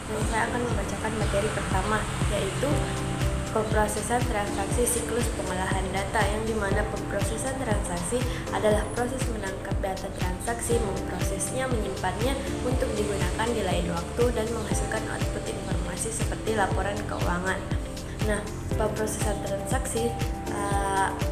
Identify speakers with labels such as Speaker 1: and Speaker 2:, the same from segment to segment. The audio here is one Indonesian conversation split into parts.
Speaker 1: Dan saya akan membacakan materi pertama, yaitu pemrosesan transaksi siklus pengolahan data, yang dimana pemrosesan transaksi adalah proses menangkap data transaksi, memprosesnya, menyimpannya untuk digunakan di lain waktu, dan menghasilkan output informasi seperti laporan keuangan. Nah, pemrosesan transaksi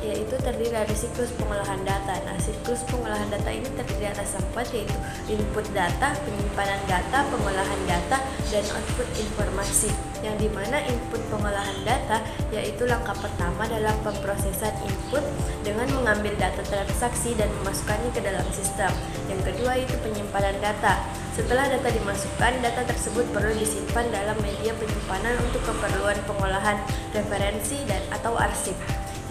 Speaker 1: yaitu terdiri dari siklus pengolahan data. Nah, siklus pengolahan data ini terdiri atas 4, yaitu input data, penyimpanan data, pengolahan data, dan output informasi. Yang dimana input pengolahan data yaitu langkah pertama dalam pemrosesan input dengan mengambil data transaksi dan memasukkannya ke dalam sistem. Yang kedua itu penyimpanan data. Setelah data dimasukkan, data tersebut perlu disimpan dalam media penyimpanan untuk keperluan pengolahan, referensi, dan atau arsip.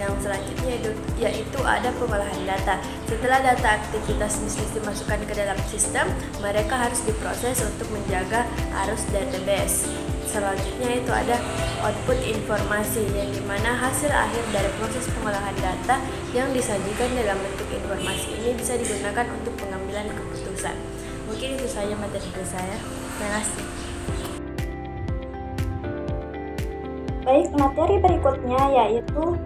Speaker 1: Yang selanjutnya yaitu ada pengolahan data. Setelah data aktivitas bisnis dimasukkan ke dalam sistem, mereka harus diproses untuk menjaga arus database. Selanjutnya itu ada output informasi, yang dimana hasil akhir dari proses pengolahan data yang disajikan dalam bentuk informasi ini bisa digunakan untuk pengambilan keputusan. Mungkin itu saja materi dari saya. Terima kasih.
Speaker 2: Baik, materi berikutnya yaitu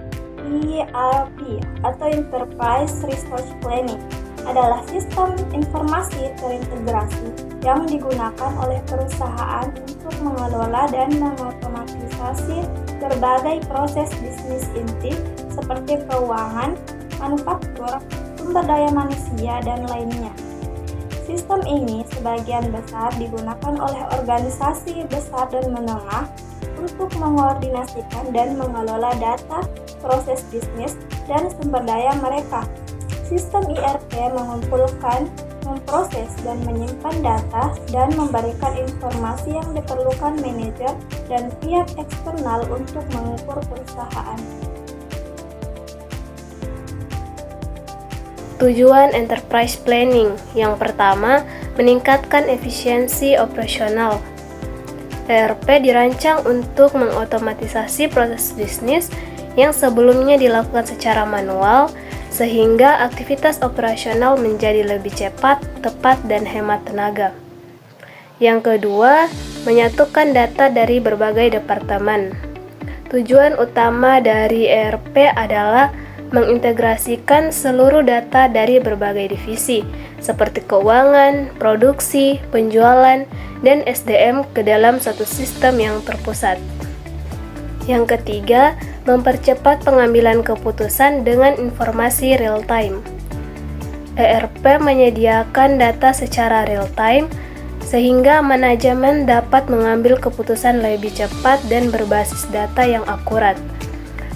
Speaker 2: ERP atau Enterprise Resource Planning adalah sistem informasi terintegrasi yang digunakan oleh perusahaan untuk mengelola dan mengotomatisasi berbagai proses bisnis inti seperti keuangan, manufaktur, sumber daya manusia, dan lainnya. Sistem ini sebagian besar digunakan oleh organisasi besar dan menengah untuk mengkoordinasikan dan mengelola data, proses bisnis, dan sumber daya mereka. Sistem ERP mengumpulkan, memproses, dan menyimpan data dan memberikan informasi yang diperlukan manajer dan pihak eksternal untuk mengukur perusahaan.
Speaker 3: Tujuan enterprise planning yang pertama, meningkatkan efisiensi operasional. ERP dirancang untuk mengotomatisasi proses bisnis yang sebelumnya dilakukan secara manual, sehingga aktivitas operasional menjadi lebih cepat, tepat, dan hemat tenaga. Yang kedua, menyatukan data dari berbagai departemen. Tujuan utama dari ERP adalah mengintegrasikan seluruh data dari berbagai divisi, seperti keuangan, produksi, penjualan, dan SDM ke dalam satu sistem yang terpusat. Yang ketiga, mempercepat pengambilan keputusan dengan informasi real-time. ERP menyediakan data secara real-time, sehingga manajemen dapat mengambil keputusan lebih cepat dan berbasis data yang akurat.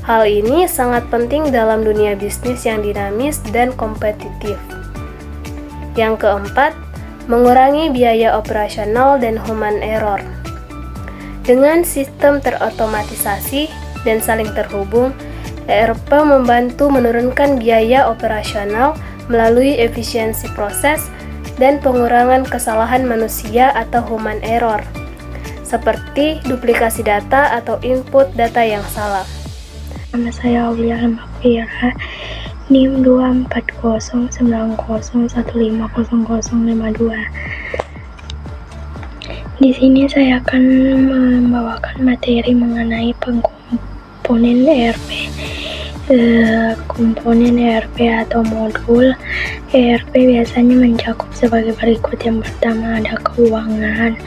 Speaker 3: Hal ini sangat penting dalam dunia bisnis yang dinamis dan kompetitif. Yang keempat, mengurangi biaya operasional dan human error. Dengan sistem terotomatisasi dan saling terhubung, ERP membantu menurunkan biaya operasional melalui efisiensi proses dan pengurangan kesalahan manusia atau human error, seperti duplikasi data atau input data yang salah.
Speaker 4: Nama saya Aulia Makfira, NIM 24090150052. Di sini saya akan membawakan materi mengenai komponen ERP. Komponen ERP atau modul ERP biasanya mencakup sebagai berikut. Yang pertama ada keuangan,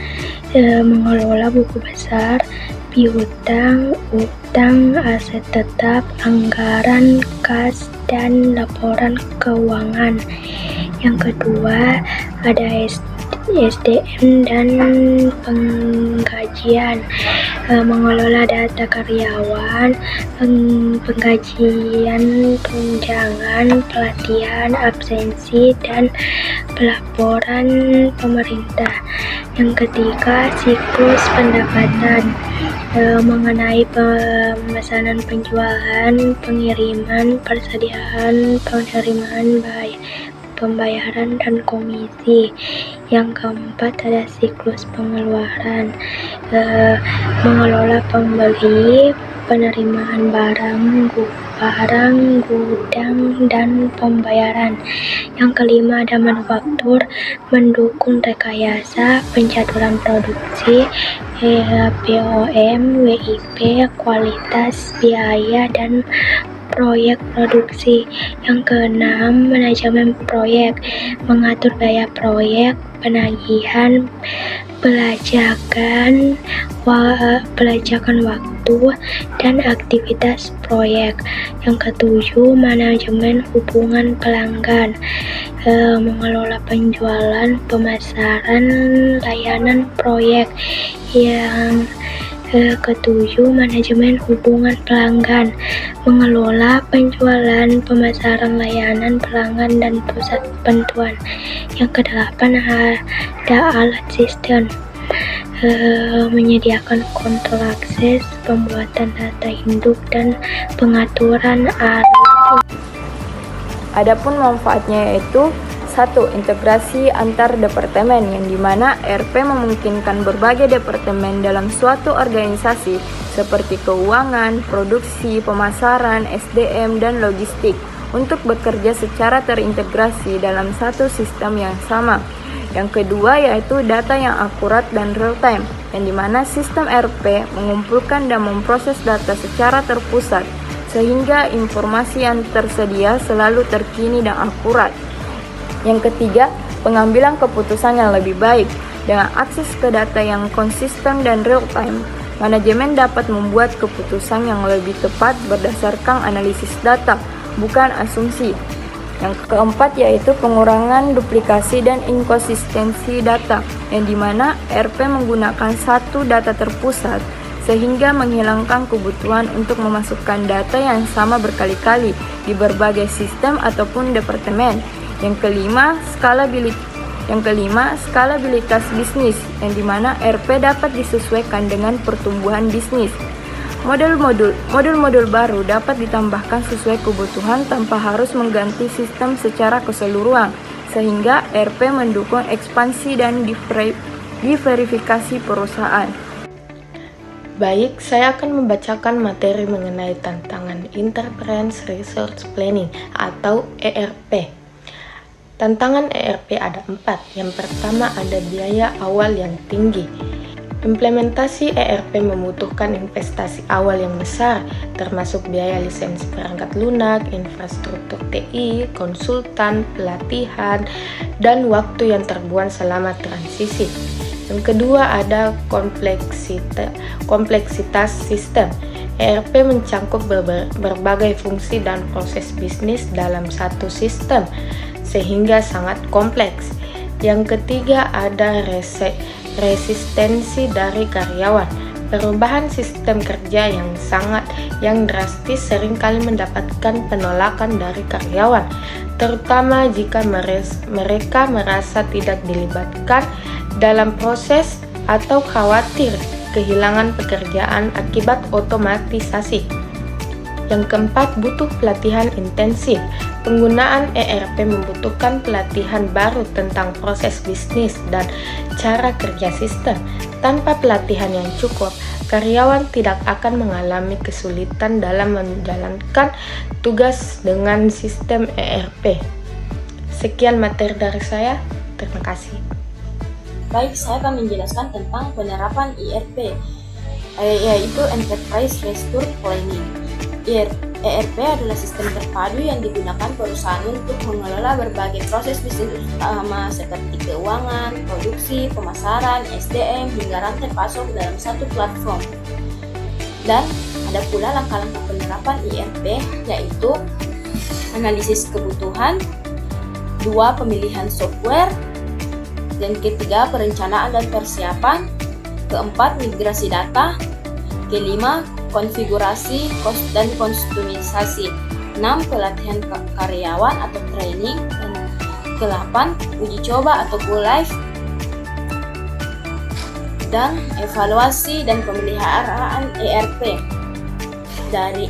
Speaker 4: mengelola buku besar, piutang, utang, aset tetap, anggaran, kas, dan laporan keuangan. Yang kedua ada SDM dan penggajian, mengelola data karyawan, penggajian, tunjangan, pelatihan, absensi, dan pelaporan pemerintah. Yang ketiga, siklus pendapatan, mengenai pemesanan, penjualan, pengiriman, persediaan, penerimaan, pembayaran, dan komisi. Yang keempat ada siklus pengeluaran, mengelola pembeli, penerimaan barang, gudang, dan pembayaran. Yang kelima ada manufaktur, mendukung rekayasa, pencaturan produksi, BOM, WIP, kualitas, biaya, dan proyek produksi. Yang keenam, manajemen proyek, mengatur biaya proyek, penagihan, pelacakan waktu, dan aktivitas proyek. Yang ketujuh, manajemen hubungan pelanggan, mengelola penjualan, pemasaran, layanan proyek. Yang ketujuh, manajemen hubungan pelanggan, mengelola penjualan, pemasaran, layanan pelanggan, dan pusat bantuan. Yang kedelapan, ada alat sistem, menyediakan kontrol akses, pembuatan data induk, dan pengaturan alat.
Speaker 5: Adapun manfaatnya yaitu 1. Integrasi antar departemen, yang dimana ERP memungkinkan berbagai departemen dalam suatu organisasi seperti keuangan, produksi, pemasaran, SDM, dan logistik untuk bekerja secara terintegrasi dalam satu sistem yang sama. Yang kedua yaitu data yang akurat dan real time, yang dimana sistem ERP mengumpulkan dan memproses data secara terpusat sehingga informasi yang tersedia selalu terkini dan akurat. Yang ketiga, pengambilan keputusan yang lebih baik. Dengan akses ke data yang konsisten dan real time, manajemen dapat membuat keputusan yang lebih tepat berdasarkan analisis data, bukan asumsi. Yang keempat yaitu pengurangan duplikasi dan inkonsistensi data, yang dimana ERP menggunakan satu data terpusat sehingga menghilangkan kebutuhan untuk memasukkan data yang sama berkali-kali di berbagai sistem ataupun departemen. Yang kelima, skalabilitas bisnis, yang dimana ERP dapat disesuaikan dengan pertumbuhan bisnis. Modul-modul baru dapat ditambahkan sesuai kebutuhan tanpa harus mengganti sistem secara keseluruhan, sehingga ERP mendukung ekspansi dan diverifikasi perusahaan.
Speaker 6: Baik, saya akan membacakan materi mengenai tantangan Enterprise Resource Planning atau ERP. Tantangan ERP ada 4. Yang pertama ada biaya awal yang tinggi. Implementasi ERP membutuhkan investasi awal yang besar, termasuk biaya lisensi perangkat lunak, infrastruktur TI, konsultan, pelatihan, dan waktu yang terbuang selama transisi. Yang kedua ada kompleksitas sistem. ERP mencangkup berbagai fungsi dan proses bisnis dalam satu sistem, sehingga sangat kompleks. Yang ketiga ada resistensi dari karyawan. Perubahan sistem kerja yang drastis seringkali mendapatkan penolakan dari karyawan, terutama jika mereka merasa tidak dilibatkan dalam proses atau khawatir kehilangan pekerjaan akibat otomatisasi. Yang keempat, butuh pelatihan intensif. Penggunaan ERP membutuhkan pelatihan baru tentang proses bisnis dan cara kerja sistem. Tanpa pelatihan yang cukup, karyawan tidak akan mengalami kesulitan dalam menjalankan tugas dengan sistem ERP. Sekian materi dari saya. Terima kasih.
Speaker 1: Baik, saya akan menjelaskan tentang penerapan ERP, yaitu Enterprise Resource Planning. ERP adalah sistem terpadu yang digunakan perusahaan untuk mengelola berbagai proses bisnis utama seperti keuangan, produksi, pemasaran, SDM, hingga rantai pasok dalam satu platform. Dan ada pula langkah-langkah penerapan ERP, yaitu analisis kebutuhan, 2. Pemilihan software, dan ketiga, perencanaan dan persiapan, keempat, migrasi data, kelima, konfigurasi dan kustomisasi, 6. Pelatihan karyawan atau training, dan ke-8, uji coba atau go live, dan evaluasi dan pemeliharaan ERP. Dari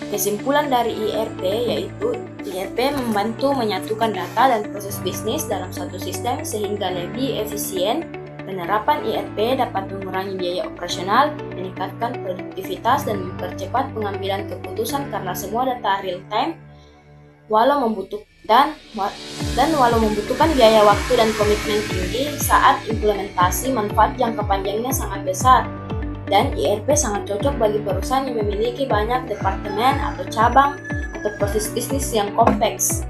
Speaker 1: kesimpulan dari ERP yaitu ERP membantu menyatukan data dan proses bisnis dalam satu sistem sehingga lebih efisien. Penerapan ERP dapat mengurangi biaya operasional, meningkatkan produktivitas, dan mempercepat pengambilan keputusan karena semua data real time. Walau
Speaker 7: Dan walau membutuhkan biaya waktu dan komitmen tinggi saat implementasi, manfaat jangka panjangnya sangat besar. Dan ERP sangat cocok bagi perusahaan yang memiliki banyak departemen atau cabang atau proses bisnis yang kompleks.